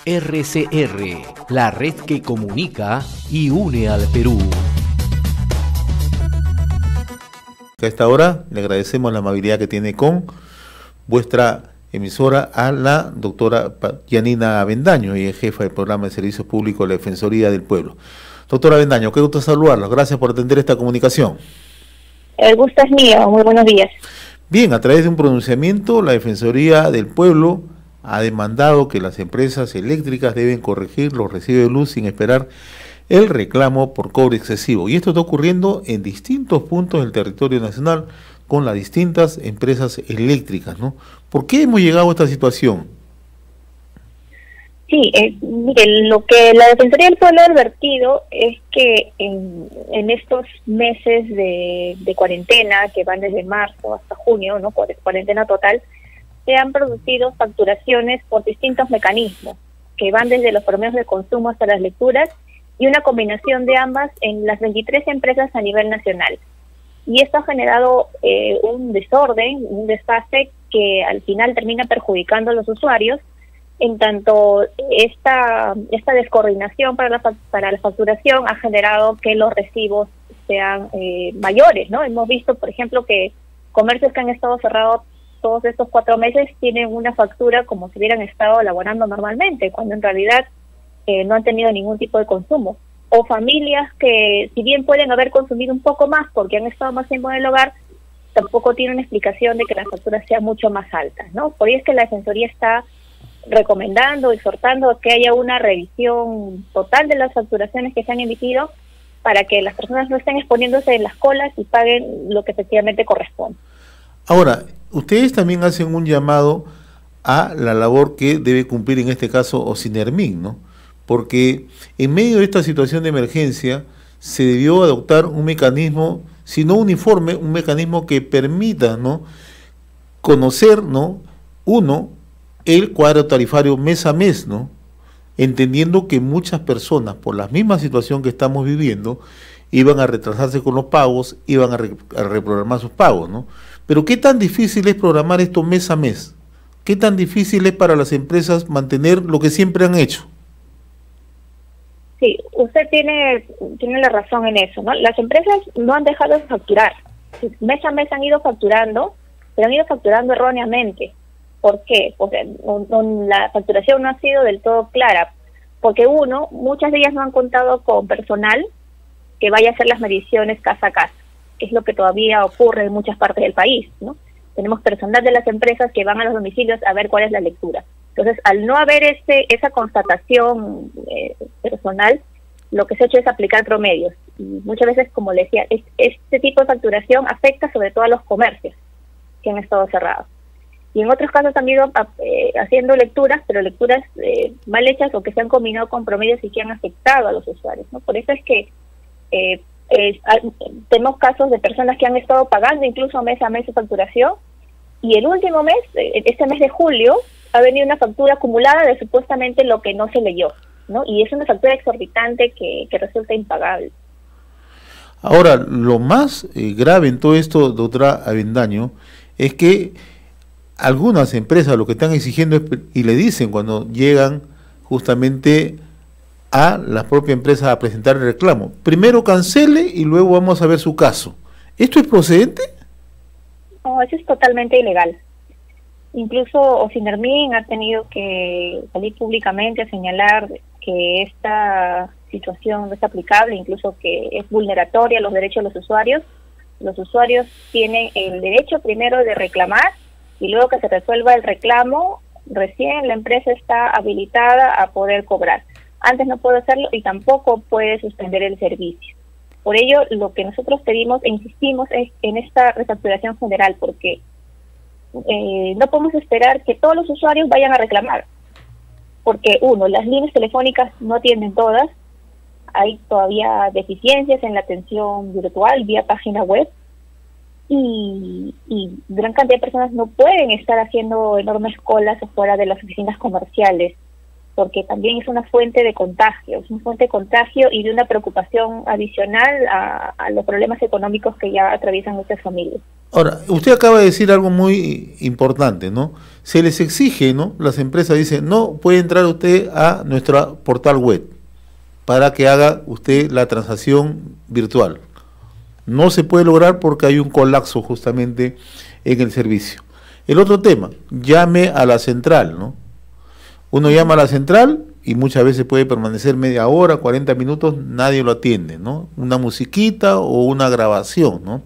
RCR, la red que comunica y une al Perú. A esta hora le agradecemos la amabilidad que tiene con vuestra emisora a la doctora Yanina Avendaño, y es jefa del programa de servicios públicos de la Defensoría del Pueblo. Doctora Avendaño, qué gusto saludarlos. Gracias por atender esta comunicación. El gusto es mío. Muy buenos días. Bien, a través de un pronunciamiento, la Defensoría del Pueblo ha demandado que las empresas eléctricas deben corregir los recibos de luz sin esperar el reclamo por cobro excesivo. Y esto está ocurriendo en distintos puntos del territorio nacional con las distintas empresas eléctricas, ¿no? ¿Por qué hemos llegado a esta situación? Sí, mire, lo que la Defensoría del Pueblo ha advertido es que en estos meses de cuarentena, que van desde marzo hasta junio, ¿no?, cuarentena total, se han producido facturaciones por distintos mecanismos, que van desde los promedios de consumo hasta las lecturas, y una combinación de ambas en las 23 empresas a nivel nacional. Y esto ha generado un desorden, un desfase que al final termina perjudicando a los usuarios, en tanto esta descoordinación para la facturación ha generado que los recibos sean mayores, ¿no? Hemos visto, por ejemplo, que comercios que han estado cerrados todos estos 4 meses tienen una factura como si hubieran estado laborando normalmente, cuando en realidad no han tenido ningún tipo de consumo. O familias que, si bien pueden haber consumido un poco más porque han estado más tiempo en el hogar, tampoco tienen una explicación de que las facturas sean mucho más altas, ¿no? Por ello es que la Defensoría está recomendando, exhortando a que haya una revisión total de las facturaciones que se han emitido para que las personas no estén exponiéndose en las colas y paguen lo que efectivamente corresponde. Ahora, ustedes también hacen un llamado a la labor que debe cumplir en este caso Ocinermin, ¿no? Porque en medio de esta situación de emergencia se debió adoptar un mecanismo, si no uniforme, un mecanismo que permita, ¿no?, conocer, ¿no?, el cuadro tarifario mes a mes, ¿no?, entendiendo que muchas personas, por la misma situación que estamos viviendo, iban a retrasarse con los pagos, iban a reprogramar sus pagos, ¿no? Pero ¿qué tan difícil es programar esto mes a mes? ¿Qué tan difícil es para las empresas mantener lo que siempre han hecho? Sí, usted tiene la razón en eso, ¿no? Las empresas no han dejado de facturar. Mes a mes han ido facturando, pero han ido facturando erróneamente. ¿Por qué? Porque la facturación no ha sido del todo clara. Porque muchas de ellas no han contado con personal que vaya a hacer las mediciones casa a casa, que es lo que todavía ocurre en muchas partes del país, ¿no? Tenemos personal de las empresas que van a los domicilios a ver cuál es la lectura. Entonces, al no haber esa constatación personal, lo que se ha hecho es aplicar promedios. Y muchas veces, como le decía, este tipo de facturación afecta sobre todo a los comercios que han estado cerrados. Y en otros casos han ido haciendo lecturas, pero lecturas mal hechas o que se han combinado con promedios y que han afectado a los usuarios, ¿no? Por eso es que tenemos casos de personas que han estado pagando incluso mes a mes su facturación, y el último mes, este mes de julio, ha venido una factura acumulada de supuestamente lo que no se leyó, ¿no? Y es una factura exorbitante que resulta impagable. Ahora, lo más grave en todo esto, doctora Avendaño, es que algunas empresas lo que están exigiendo y le dicen cuando llegan justamente a la propia empresa a presentar el reclamo: primero cancele y luego vamos a ver su caso. ¿Esto es procedente? No, eso es totalmente ilegal. Incluso Ocinermin ha tenido que salir públicamente a señalar que esta situación no es aplicable, incluso que es vulneratoria a los derechos de los usuarios. Los usuarios tienen el derecho primero de reclamar, y luego que se resuelva el reclamo, recién la empresa está habilitada a poder cobrar. Antes no puede hacerlo y tampoco puede suspender el servicio. Por ello, lo que nosotros pedimos e insistimos es en esta refacturación general, porque no podemos esperar que todos los usuarios vayan a reclamar, porque las líneas telefónicas no atienden todas, hay todavía deficiencias en la atención virtual vía página web, y gran cantidad de personas no pueden estar haciendo enormes colas afuera de las oficinas comerciales, porque también es una fuente de contagio, y de una preocupación adicional a los problemas económicos que ya atraviesan muchas familias. Ahora, usted acaba de decir algo muy importante, ¿no? se les exige, ¿no? Las empresas dicen, no puede entrar usted a nuestro portal web para que haga usted la transacción virtual. No se puede lograr porque hay un colapso justamente en el servicio. El otro tema, llame a la central, ¿no? Uno llama a la central y muchas veces puede permanecer media hora, 40 minutos, nadie lo atiende, ¿no? Una musiquita o una grabación, ¿no?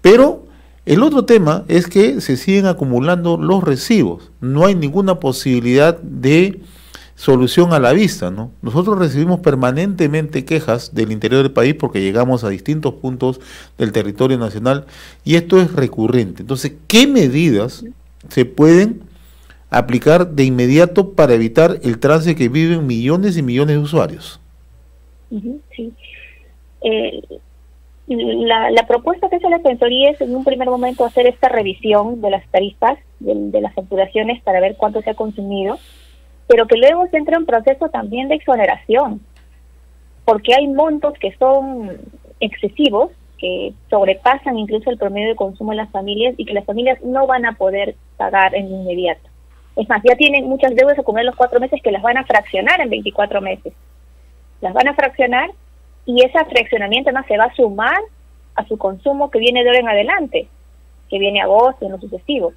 Pero el otro tema es que se siguen acumulando los recibos. No hay ninguna posibilidad de solución a la vista, ¿no? Nosotros recibimos permanentemente quejas del interior del país porque llegamos a distintos puntos del territorio nacional y esto es recurrente. Entonces, ¿qué medidas se pueden aplicar de inmediato para evitar el trance que viven millones y millones de usuarios? Sí. La propuesta que hace la Defensoría es en un primer momento hacer esta revisión de las tarifas, de las facturaciones para ver cuánto se ha consumido, pero que luego se entre un proceso también de exoneración, porque hay montos que son excesivos, que sobrepasan incluso el promedio de consumo de las familias y que las familias no van a poder pagar en inmediato. Es más, ya tienen muchas deudas acumuladas los 4 meses que las van a fraccionar en 24 meses. Las van a fraccionar y ese fraccionamiento no se va a sumar a su consumo que viene de ahora en adelante, que viene agosto y en lo sucesivo.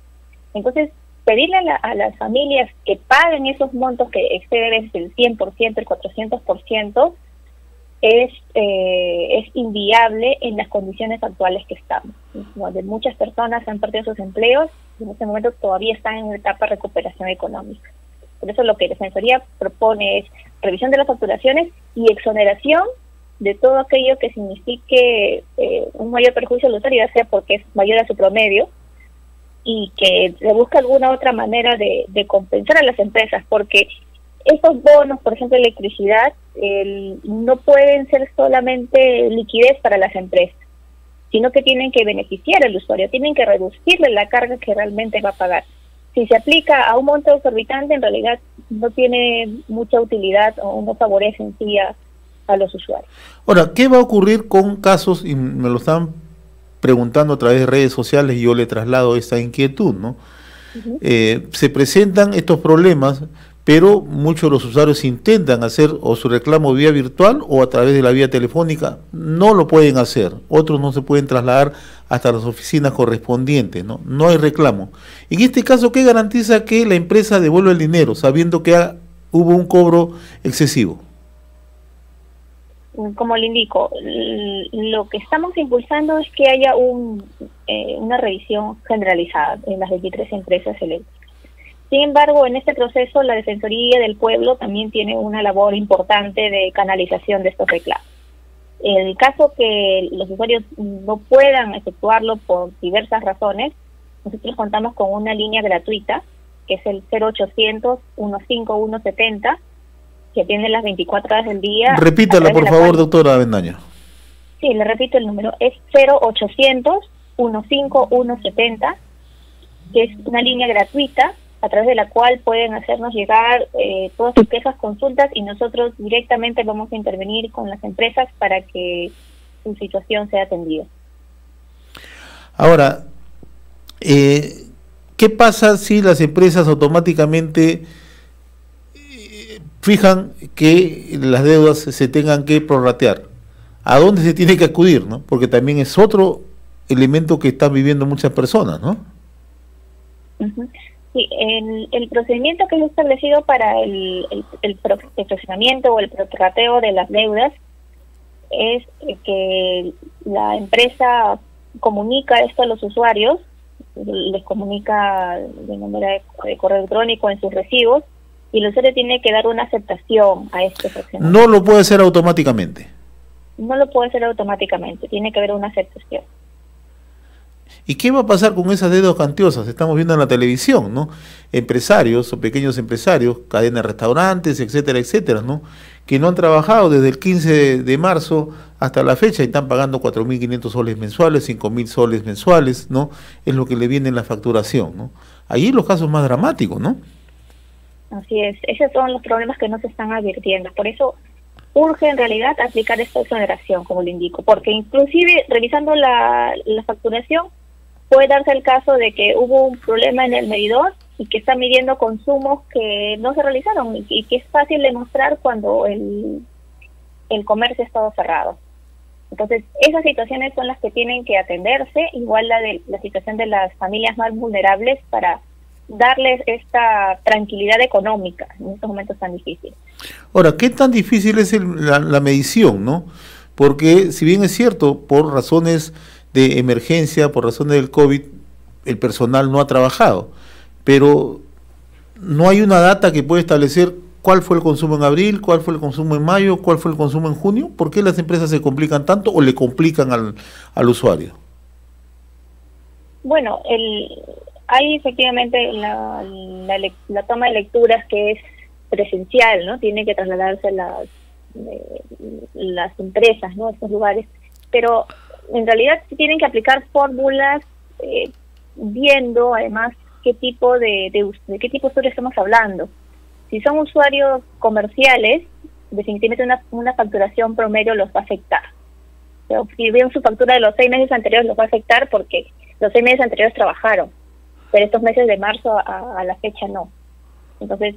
Entonces, pedirle a las familias que paguen esos montos que exceden el 100%, el 400%, es inviable en las condiciones actuales que estamos, donde muchas personas han perdido sus empleos y en este momento todavía están en etapa de recuperación económica. Por eso lo que la Defensoría propone es revisión de las facturaciones y exoneración de todo aquello que signifique un mayor perjuicio al usuario, ya sea porque es mayor a su promedio, y que se busque alguna otra manera de compensar a las empresas, porque estos bonos, por ejemplo, electricidad, no pueden ser solamente liquidez para las empresas, sino que tienen que beneficiar al usuario, tienen que reducirle la carga que realmente va a pagar. Si se aplica a un monto exorbitante, en realidad no tiene mucha utilidad o no favorece en sí a los usuarios. Ahora, ¿qué va a ocurrir con casos, y me lo están preguntando a través de redes sociales y yo le traslado esta inquietud, ¿no? Se presentan estos problemas, pero muchos de los usuarios intentan hacer o su reclamo vía virtual o a través de la vía telefónica, no lo pueden hacer, otros no se pueden trasladar hasta las oficinas correspondientes, ¿no? No hay reclamo. En este caso, ¿qué garantiza que la empresa devuelva el dinero, sabiendo que hubo un cobro excesivo? Como le indico, lo que estamos impulsando es que haya una revisión generalizada en las 23 empresas eléctricas. Sin embargo, en este proceso, la Defensoría del Pueblo también tiene una labor importante de canalización de estos reclamos. En el caso que los usuarios no puedan efectuarlo por diversas razones, nosotros contamos con una línea gratuita, que es el 0800 15170, que atiende las 24 horas del día. Repítala, por favor, doctora Avendaño. Sí, le repito el número, es 0800 15170, que es una línea gratuita a través de la cual pueden hacernos llegar todas sus quejas, consultas, y nosotros directamente vamos a intervenir con las empresas para que su situación sea atendida. Ahora, ¿qué pasa si las empresas automáticamente fijan que las deudas se tengan que prorratear? ¿A dónde se tiene que acudir, no? Porque también es otro elemento que están viviendo muchas personas, ¿no? Sí, el procedimiento que es establecido para el fraccionamiento o el prorrateo de las deudas es que la empresa comunica esto a los usuarios, les comunica de manera de correo electrónico en sus recibos, y el usuario tiene que dar una aceptación a este fraccionamiento. No lo puede hacer automáticamente. No lo puede hacer automáticamente, tiene que haber una aceptación. ¿Y qué va a pasar con esas deudas cuantiosas? Estamos viendo en la televisión, ¿no? Empresarios o pequeños empresarios, cadenas de restaurantes, etcétera, etcétera, ¿no? Que no han trabajado desde el 15 de marzo hasta la fecha y están pagando 4.500 soles mensuales, 5.000 soles mensuales, ¿no? Es lo que le viene en la facturación, ¿no? Ahí los casos más dramáticos, ¿no? Así es, esos son los problemas que no se están advirtiendo. Por eso urge en realidad aplicar esta exoneración, como le indico, porque inclusive revisando la facturación puede darse el caso de que hubo un problema en el medidor y que está midiendo consumos que no se realizaron y que es fácil demostrar cuando el comercio ha estado cerrado. Entonces, esas situaciones son las que tienen que atenderse, igual la situación de las familias más vulnerables, para darles esta tranquilidad económica en estos momentos tan difíciles. Ahora, ¿qué tan difícil es la medición, no? Porque si bien es cierto, por razones de emergencia, por razones del COVID, el personal no ha trabajado, pero no hay una data que pueda establecer cuál fue el consumo en abril, cuál fue el consumo en mayo, cuál fue el consumo en junio. ¿Por qué las empresas se complican tanto o le complican al usuario? Bueno, hay efectivamente la toma de lecturas que es presencial, ¿no? Tiene que trasladarse las empresas, ¿no?, a estos lugares, pero en realidad sí tienen que aplicar fórmulas viendo además qué tipo de qué tipo de usuarios estamos hablando. Si son usuarios comerciales, definitivamente una facturación promedio los va a afectar. Pero si ven su factura de los 6 meses anteriores, los va a afectar porque los 6 meses anteriores trabajaron, pero estos meses de marzo a la fecha no. Entonces,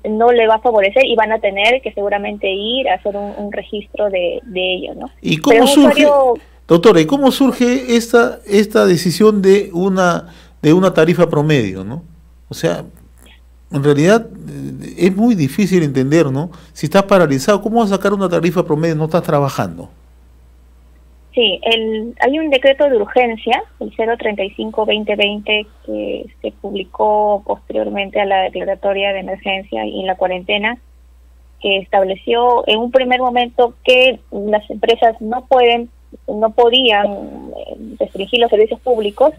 no le va a favorecer y van a tener que seguramente ir a hacer un registro de ello, ¿no? ¿Y cómo surge, doctora, y cómo surge esta decisión de una tarifa promedio, ¿no? O sea, en realidad es muy difícil entender, ¿no? Si estás paralizado, ¿cómo vas a sacar una tarifa promedio? No estás trabajando. Sí, hay un decreto de urgencia, el 035-2020, que se publicó posteriormente a la declaratoria de emergencia y en la cuarentena, que estableció en un primer momento que las empresas no podían restringir los servicios públicos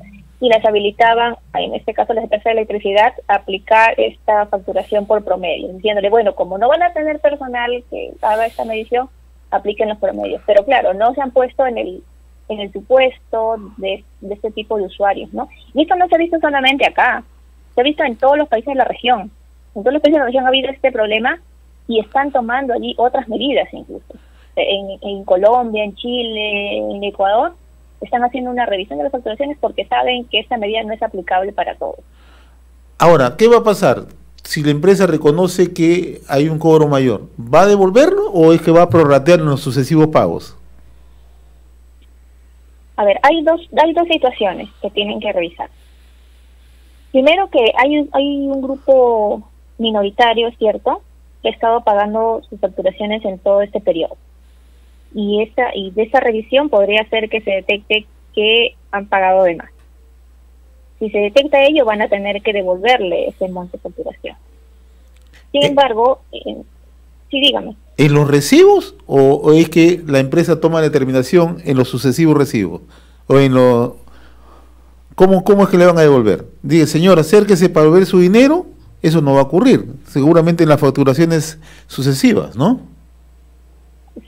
y las habilitaban, en este caso las empresas de electricidad, a aplicar esta facturación por promedio, diciéndole, bueno, como no van a tener personal que haga esta medición, apliquen los promedios. Pero claro, no se han puesto en el supuesto de este tipo de usuarios, ¿no? Y esto no se ha visto solamente acá, se ha visto en todos los países de la región. En todos los países de la región ha habido este problema y están tomando allí otras medidas incluso. En Colombia, en Chile, en Ecuador, están haciendo una revisión de las facturaciones porque saben que esta medida no es aplicable para todos. Ahora, ¿qué va a pasar si la empresa reconoce que hay un cobro mayor? ¿Va a devolverlo o es que va a prorratear en los sucesivos pagos? A ver, hay dos situaciones que tienen que revisar. Primero, que hay un grupo minoritario, es cierto, que ha estado pagando sus facturaciones en todo este periodo. Y de esa revisión podría ser que se detecte que han pagado de más. Si se detecta ello, van a tener que devolverle ese monto de facturación. Sin embargo, sí, dígame. ¿En los recibos o es que la empresa toma determinación en los sucesivos recibos? ¿O en los... ¿Cómo es que le van a devolver? Dice, señor, acérquese para devolver su dinero. Eso no va a ocurrir. Seguramente en las facturaciones sucesivas, ¿no?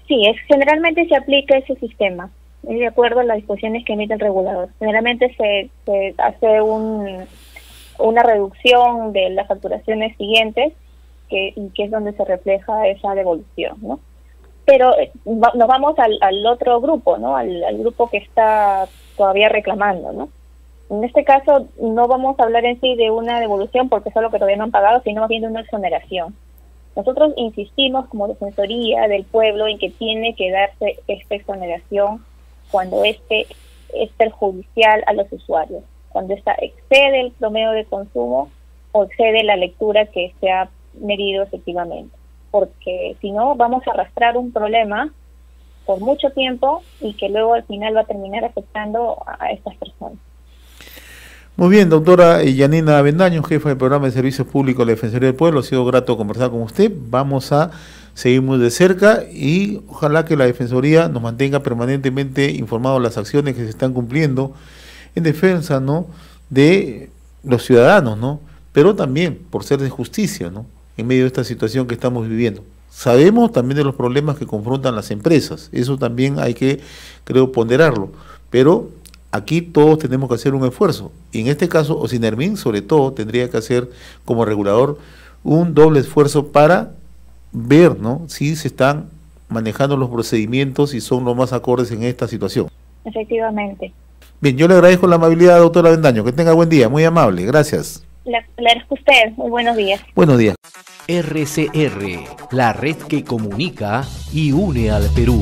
Sí, generalmente se aplica ese sistema, de acuerdo a las disposiciones que emite el regulador. Generalmente se hace una reducción de las facturaciones siguientes, que es donde se refleja esa devolución, ¿no? Pero nos vamos al otro grupo, ¿no? Al grupo que está todavía reclamando, ¿no? En este caso no vamos a hablar en sí de una devolución porque es algo que todavía no han pagado, sino más bien de una exoneración. Nosotros insistimos como Defensoría del Pueblo en que tiene que darse esta exoneración cuando es perjudicial a los usuarios, cuando excede el promedio de consumo o excede la lectura que se ha medido efectivamente, porque si no vamos a arrastrar un problema por mucho tiempo y que luego al final va a terminar afectando a estas personas. Muy bien, doctora Yanina Avendaño, jefa del programa de servicios públicos de la Defensoría del Pueblo, ha sido grato conversar con usted. Vamos a seguir muy de cerca y ojalá que la Defensoría nos mantenga permanentemente informados de las acciones que se están cumpliendo en defensa, ¿no?, de los ciudadanos, ¿no?, pero también por ser de justicia, ¿no?, en medio de esta situación que estamos viviendo. Sabemos también de los problemas que confrontan las empresas, eso también hay que, creo, ponderarlo, pero aquí todos tenemos que hacer un esfuerzo, y en este caso Ocinermin sobre todo tendría que hacer como regulador un doble esfuerzo para ver, ¿no?, si se están manejando los procedimientos y son los más acordes en esta situación. Efectivamente. Bien, yo le agradezco la amabilidad, doctora Avendaño, que tenga buen día, muy amable, gracias. Le agradezco a usted. Muy buenos días. Buenos días. RCR, la red que comunica y une al Perú.